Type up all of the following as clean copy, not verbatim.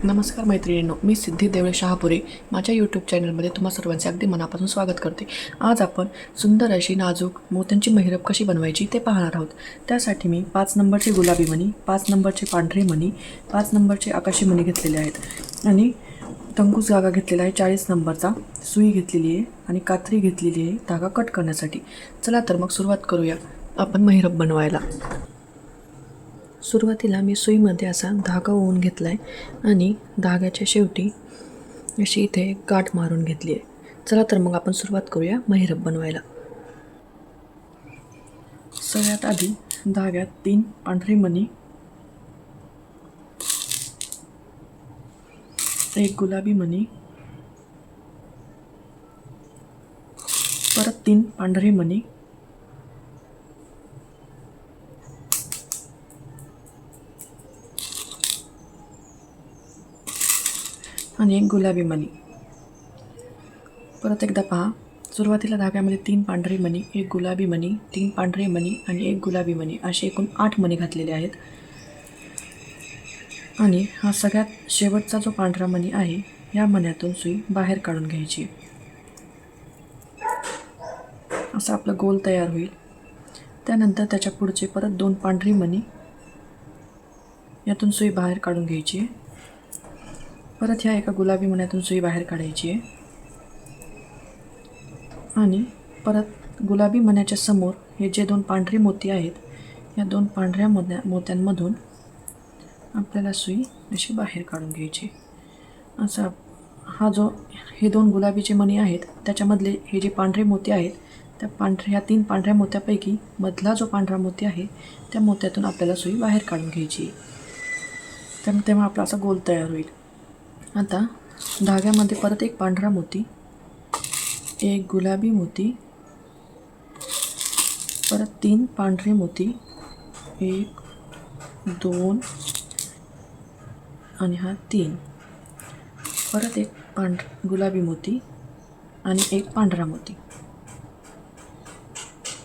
नमस्कार मैत्रिणींनो, मी सिद्धी देवळे शहापुरे माझ्या यूट्यूब चॅनलमध्ये तुम्हा सर्वांचे अगदी मनापासून स्वागत करते. आज आपण सुंदर अशी नाजूक मोत्यांची महिरप कशी बनवायची ते पाहणार आहोत. त्यासाठी मी 5 नंबरचे गुलाबी मणी, 5 नंबरचे पांढरे मणी, 5 नंबरचे आकाशी मणी घेतलेले आहेत आणि तंगूस धागा घेतलेला आहे 40 नंबरचा, सुई घेतलेली आहे आणि कात्री घेतलेली आहे धागा कट करण्यासाठी. चला तर मग सुरुवात करूया आपण महिरप बनवायला. सुरुवातीला मी सुईमध्ये असा धागा ओवून घेतला आहे आणि धाग्याच्या शेवटी अशी इथे गाठ मारून घेतली आहे. चला तर मग आपण सुरुवात करूया महिरप बनवायला. सगळ्यात आधी धाग्यात 3 पांढरे मणी, 1 गुलाबी मणी, परत 3 पांढरे मणी आणि 1 गुलाबी मणी. परत एकदा पहा, सुरुवातीला धाग्यामध्ये 3 पांढरे मणी, 1 गुलाबी मणी, 3 पांढरे मणी आणि 1 गुलाबी मणी असे एकूण 8 मणी घातलेले आहेत. आणि हा सगळ्यात शेवटचा जो पांढरा मणी आहे या मण्यातून सुई बाहेर काढून घ्यायची. असं आपलं गोल तयार होईल. त्यानंतर त्याच्या पुढचे परत 2 पांढरी मणी यातून सुई बाहेर काढून घ्यायची आहे. परत ह्या एका गुलाबी मण्यातून सुई बाहेर काढायची आहे आणि परत गुलाबी मण्याच्या समोर हे जे 2 पांढरे मोती आहेत या 2 पांढऱ्या मोत्यांमधून आपल्याला सुई अशी बाहेर काढून घ्यायची. असा हा जो हे 2 गुलाबीचे मणी आहेत त्याच्यामधले हे जे पांढरे मोती आहेत त्या ह्या 3 पांढऱ्या मोत्यापैकी मधला जो पांढरा मोती आहे त्या मोत्यातून आपल्याला सुई बाहेर काढून घ्यायची. तेव्हा आपला असा गोल तयार होईल. आता धाग्यामध्ये परत 1 पांढरा मोती, 1 गुलाबी मोती, परत 3 पांढरे मोती, 1 2 आणि हा 3, परत 1 गुलाबी मोती आणि 1 पांढरा मोती.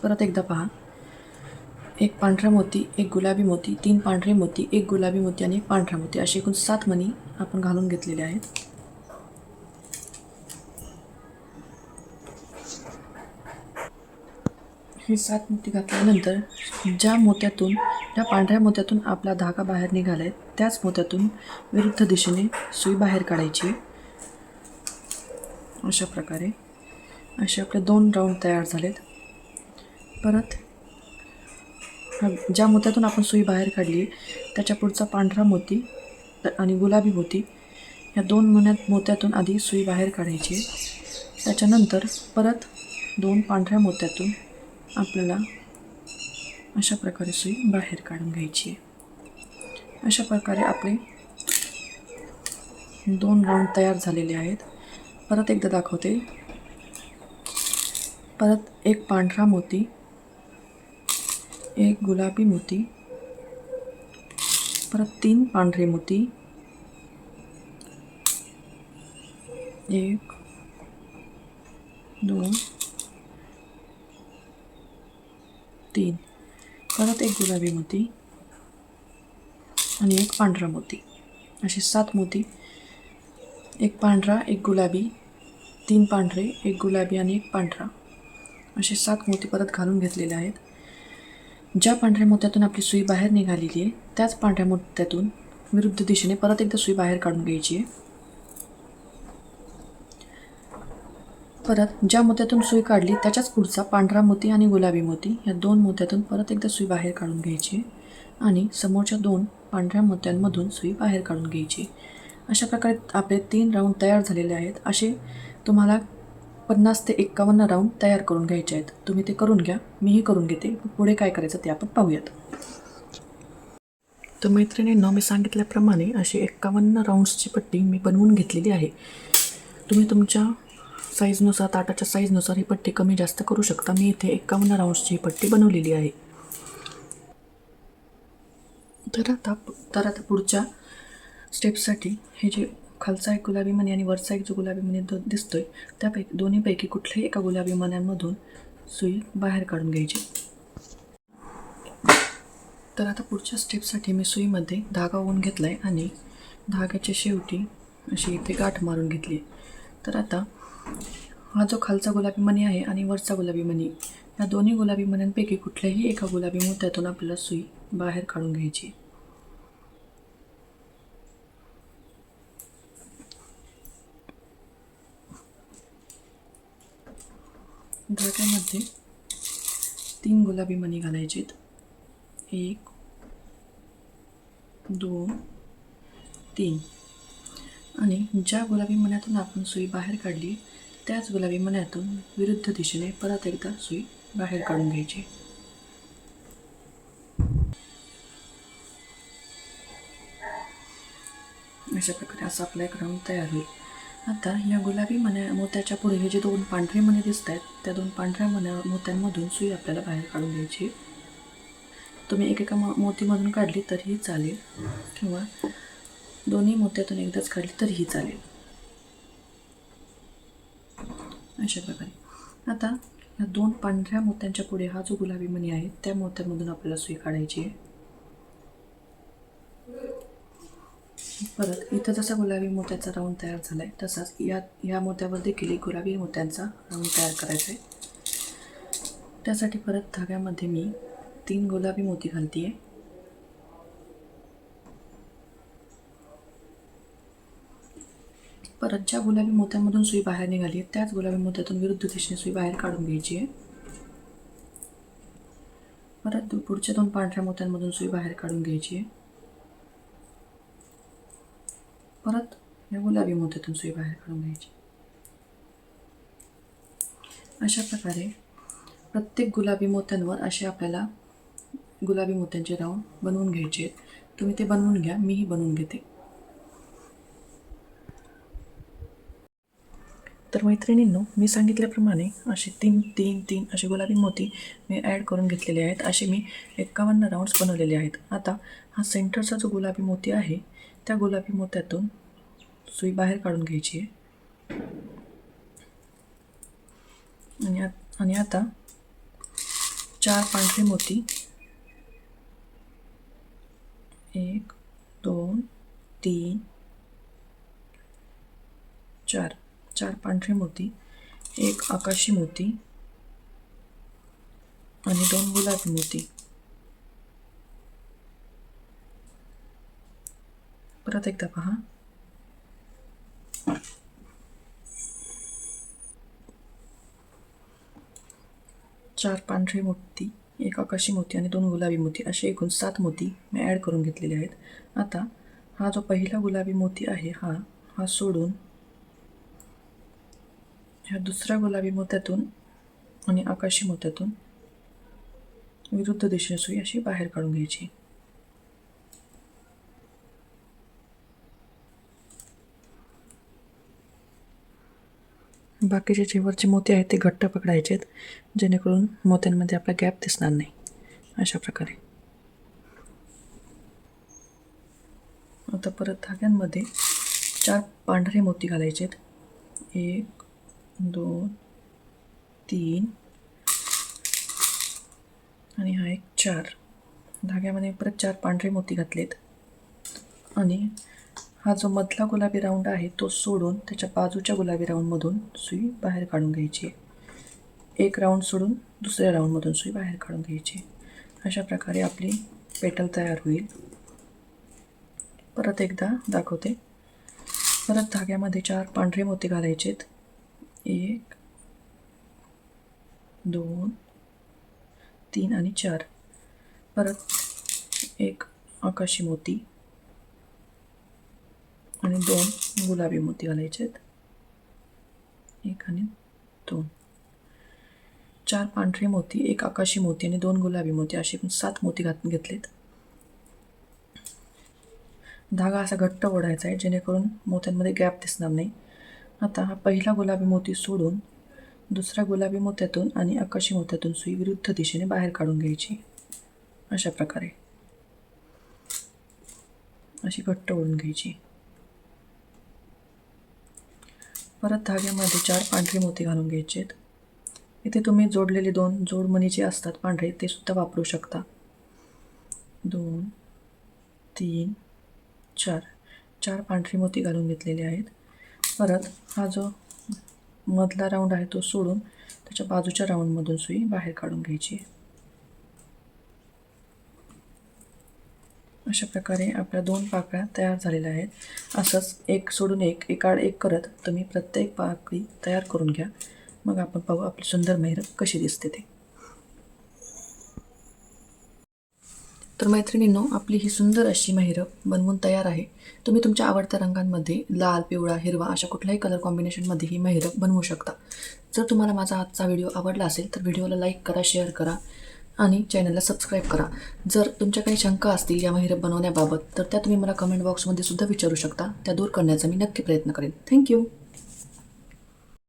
परत एकदा पहा, 1 पांढरा मोती, 1 गुलाबी मोती, 3 पांढरे मोती, 1 गुलाबी मोती आणि 1 पांढरा मोती असे एकूण 7 मणी आपण घालून घेतलेले आहेत. हे 7 मोती घातल्यानंतर ज्या पांढऱ्या मोत्यातून आपला धागा बाहेर निघाला आहे त्याच मोत्यातून विरुद्ध दिशेने सुई बाहेर काढायची. अशा प्रकारे असे आपले 2 राऊंड तयार झालेत. परत ज्या मोत्यातून आपण सुई बाहेर काढली त्याच्या पुढचा पांढरा मोती आणि गुलाबी मोती या 2 मोत्यातून आधी सुई बाहेर काढायची. त्याच्यानंतर परत 2 पांढऱ्या मोत्यातून आपल्याला अशा प्रकारे सुई बाहेर काढून घ्यायची. अशा प्रकारे आपले 2 राऊंड तयार झालेले आहेत. परत एकदा दाखवते. परत 1 पांढरा मोती, 1 गुलाबी मोती, परत 3 पांढरे मोती, 1 2 3, परत 1 गुलाबी मोती आणि 1 पांढरा मोती असे 7 मोती, 1 पांढरा, 1 गुलाबी, 3 पांढरे, 1 गुलाबी आणि 1 पांढरा असे 7 मोती परत घालून घेतलेले आहेत. ज्या पांढऱ्या मोत्यातून आपली सुई बाहेर निघालेली आहे त्याच पांढऱ्या मोत्यातून विरुद्ध दिशेने परत एकदा सुई बाहेर काढून घ्यायची आहे. परत ज्या मोत्यातून सुई काढली त्याच्याच पुढचा पांढरा मोती आणि गुलाबी मोती या 2 मोत्यातून परत एकदा सुई बाहेर काढून घ्यायची आणि समोरच्या 2 पांढऱ्या मोत्यांमधून सुई बाहेर काढून घ्यायची. अशा प्रकारे आपले 3 राऊंड तयार झालेले आहेत. असे तुम्हाला 50 ते 51 राऊंड तयार करून घ्यायचे आहेत. तुम्ही ते करून घ्या, मीही करून घेते. पुढे काय करायचं ते आपण पाहूयात. तर मैत्रिणींनो, मी सांगितल्याप्रमाणे अशी 51 राऊंड्सची पट्टी मी बनवून घेतलेली आहे. तुम्ही तुमच्या साईजनुसार, ताटाच्या साईजनुसार ही पट्टी कमी जास्त करू शकता. मी इथे 51 राऊंड्सची पट्टी बनवलेली आहे. तर आता पुढच्या स्टेपसाठी हे जे खालचा एक गुलाबी मणी आणि वरचा एक जो गुलाबी मणी दिसतोय त्यापैकी दोन्हीपैकी कुठल्याही एका गुलाबी मण्यांमधून सुई बाहेर काढून घ्यायची. तर आता पुढच्या स्टेपसाठी मी सुईमध्ये धागा ओवून घेतला आहे आणि धाग्याच्या शेवटी अशी इथे गाठ मारून घेतली. तर आता हा जो खालचा गुलाबी मणी आहे आणि वरचा गुलाबी मणी, या दोन्ही गुलाबी मण्यांपैकी कुठल्याही एका गुलाबी मोत्यातून आपल्याला सुई बाहेर काढून घ्यायची. धाग्यामध्ये 3 गुलाबी मणी घालायचेत. 1 2 3 आणि ज्या गुलाबी मण्यातून आपण सुई बाहेर काढली त्याच गुलाबी मण्यातून विरुद्ध दिशेने परत एकदा सुई बाहेर काढून घ्यायची. अशा प्रकारे असा आपला एक राऊंड तयार होईल. आता या गुलाबी मोत्याच्या पुढे हे जे 2 पांढरे मणी दिसत आहेत त्या 2 पांढऱ्या मोत्यांमधून सुई आपल्याला बाहेर काढून घ्यायची. तुम्ही एकेका मोतीमधून काढली तरीही चालेल किंवा दोन्ही मोत्यातून एकदाच काढली तरीही चालेल. अशा प्रकारे आता या 2 पांढऱ्या मोत्यांच्या पुढे हा जो गुलाबी मणी आहे त्या मोत्यामधून आपल्याला सुई काढायची आहे. परत इथं जसा गुलाबी मोत्याचा राऊंड तयार झाला आहे तसाच या मोत्यावर देखील एक गुलाबी मोत्यांचा राऊंड तयार करायचा आहे. त्यासाठी परत धाग्यामध्ये मी 3 गुलाबी मोती घालते आहे. परत ज्या गुलाबी मोत्यामधून सुई बाहेर निघाली त्याच गुलाबी मोत्यातून विरुद्ध दिशेने सुई बाहेर काढून घ्यायची आहे. परत पुढच्या 2 पांढऱ्या मोत्यांमधून सुई बाहेर काढून घ्यायची आहे. परत या गुलाबी मोत्यातून सुई बाहेर काढून घ्यायची. अशा प्रकारे प्रत्येक गुलाबी मोत्यांवर असे आपल्याला गुलाबी मोत्यांचे राऊंड बनवून घ्यायचे आहेत. तुम्ही ते बनवून घ्या, मीही बनवून घेते. तर मैत्रिणींनो, मी सांगितल्याप्रमाणे असे 3 असे गुलाबी मोती मी ॲड करून घेतलेले आहेत. असे मी 51 राऊंड्स बनवलेले आहेत. आता हा सेंटरचा जो गुलाबी मोती आहे त्या गुलाबी मोत्यातून सुई बाहेर काढून घ्यायची आहे. आणि आता 4 पांढरे मोती 1 2 3 4 पांढरे मोती, 1 आकाशी मोती आणि 2 गुलाबी मोती. परत एकदा पहा, 4 पांढरे मोती, 1 आकाशी मोती आणि 2 गुलाबी मोती असे एकूण 7 मोती मी ॲड करून घेतलेले आहेत. आता हा जो पहिला गुलाबी मोती आहे हा सोडून ह्या दुसऱ्या गुलाबी मोत्यातून आणि आकाशी मोत्यातून विरुद्ध दिशेने सुई अशी बाहेर काढून घ्यायची. बाकीचे जे वरचे मोती आहेत ते घट्ट पकडायचे आहेत जेणेकरून मोत्यांमध्ये आपला गॅप दिसणार नाही. अशा प्रकारे आता परत धाग्यांमध्ये 4 पांढरे मोती घालायचे आहेत. 1 2 3 आणि हा एक 4. धाग्यामध्ये परत 4 पांढरे मोती घातलेत आणि हा जो मधला गुलाबी राऊंड आहे तो सोडून त्याच्या बाजूच्या गुलाबी राऊंडमधून सुई बाहेर काढून घ्यायची. 1 राऊंड सोडून दुसऱ्या राऊंडमधून सुई बाहेर काढून घ्यायची. अशा प्रकारे आपली पेटल तयार होईल. परत एकदा दाखवते. परत धाग्यामध्ये 4 पांढरे मोती घालायचेत. 1 2 3 आणि 4. परत 1 आकाशी मोती आणि 2 गुलाबी मोती घालायचे आहेत. 1 आणि 2. 4 पांढरे मोती, 1 आकाशी मोती आणि 2 गुलाबी मोती असे 7 मोती घेतलेत. धागा असा घट्ट ओढायचा आहे जेणेकरून मोत्यांमध्ये गॅप दिसणार नाही. आता हा पहिला गुलाबी मोती सोडून दुसऱ्या गुलाबी मोत्यातून आणि आकाशी मोत्यातून सुई विरुद्ध दिशेने बाहेर काढून घ्यायची. अशा प्रकारे अशी घट्ट ओढून घ्यायची. परत धाग्यामध्ये 4 पांढरे मोती घालून घ्यायचे आहेत. इथे तुम्ही जोडलेले 2 जोडमणी जे असतात पांढरे ते सुद्धा वापरू शकता. 2 3 4. 4 पांढरी मोती घालून घेतलेले आहेत. परत हा जो मधला राऊंड आहे तो सोडून त्याच्या बाजूच्या राऊंडमधून सुई बाहेर काढून घ्यायची. अशा प्रकारे आपल्या 2 पाकळ्या तयार झालेल्या आहेत. असंच एक सोडून एक आड एक करत तुम्ही प्रत्येक पाकळी तयार करून घ्या. मग आपण पाहू आपली सुंदर महिरप कशी दिसते ते. तर मैत्रिणींनो, आपली ही सुंदर अशी महिरप बनवून तयार आहे. तुम्ही तुमच्या आवडत्या रंगांमध्ये लाल, पिवळा, हिरवा अशा कुठल्याही कलर कॉम्बिनेशनमध्ये ही महिरप बनवू शकता. जर तुम्हाला माझा आजचा व्हिडिओ आवडला असेल तर व्हिडिओला लाईक करा, शेअर करा आणि चॅनलला सबस्क्राईब करा. जर तुमच्या काही शंका असतील या महिरप बनवण्याबाबत तर त्या तुम्ही मला कमेंट बॉक्समध्ये सुद्धा विचारू शकता. त्या दूर करण्याचा मी नक्की प्रयत्न करेन. थँक्यू.